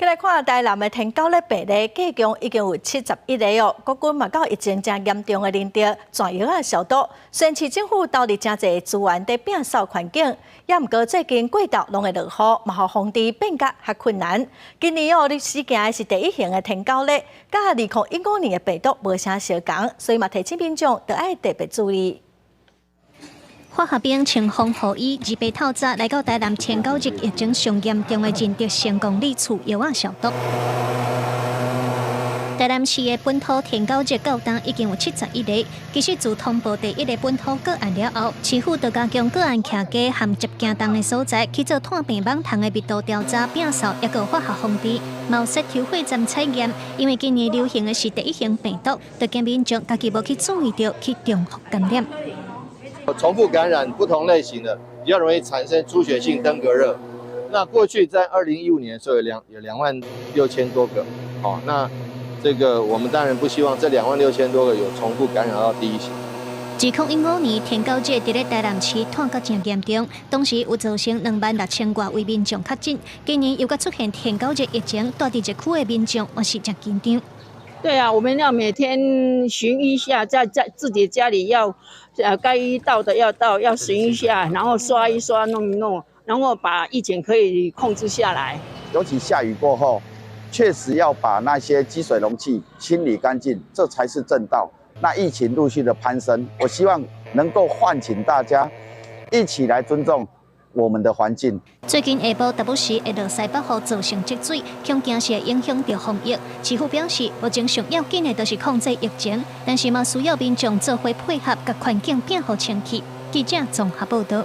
再来看台南的天狗咧病例，计共已经有71例哦。国军嘛到疫情正严重的领地，全药消毒。虽然市政府投入真侪资源在摒扫环境，也毋过最近过道拢会落雨，嘛互防治变甲较困难。今年哦，你事件的是第一型的天狗咧，甲2015年的病毒无啥相共，所以嘛提醒民众要爱特别注意。化学兵穿防护衣，2白透早来到台南天狗日疫情上严重的仁德成功里厝药啊消毒。台南市的本土天狗日到当已经有71例，其实自通报第一个本土个案了后，市府就加强个案徛家和接近档的所在去做探病网虫的密度调查、摒扫，也个化学防治。毛设抽血站采验，因为今年流行的是第一型病毒，就惊民众家己无去注意到去中伏感染。重复感染不同类型的，比较容易产生出血性登革热。那过去在2015年的时候有26000多个，那这个我们当然不希望这26000多个有重复感染到第一型。2015年天狗节伫咧台南市探个真严重，当时有造成26000多位民众确诊。今年又搁出现天狗节疫情，住伫一区的民众也是真紧张。对啊，我们要每天巡一下，在自己家里要，该到的要到，要巡一下，然后刷一刷，弄一弄，然后把疫情可以控制下来。尤其下雨过后，确实要把那些积水容器清理干净，这才是正道。那疫情陆续的攀升，我希望能够唤醒大家一起来尊重我们的环境。最近下晡时不时会落西北雨造成积水，恐惊是会影响到防疫。市府表示，目前上要紧的就是控制疫情，但是嘛需要民众做伙配合，甲环境变好清气。记者综合报道。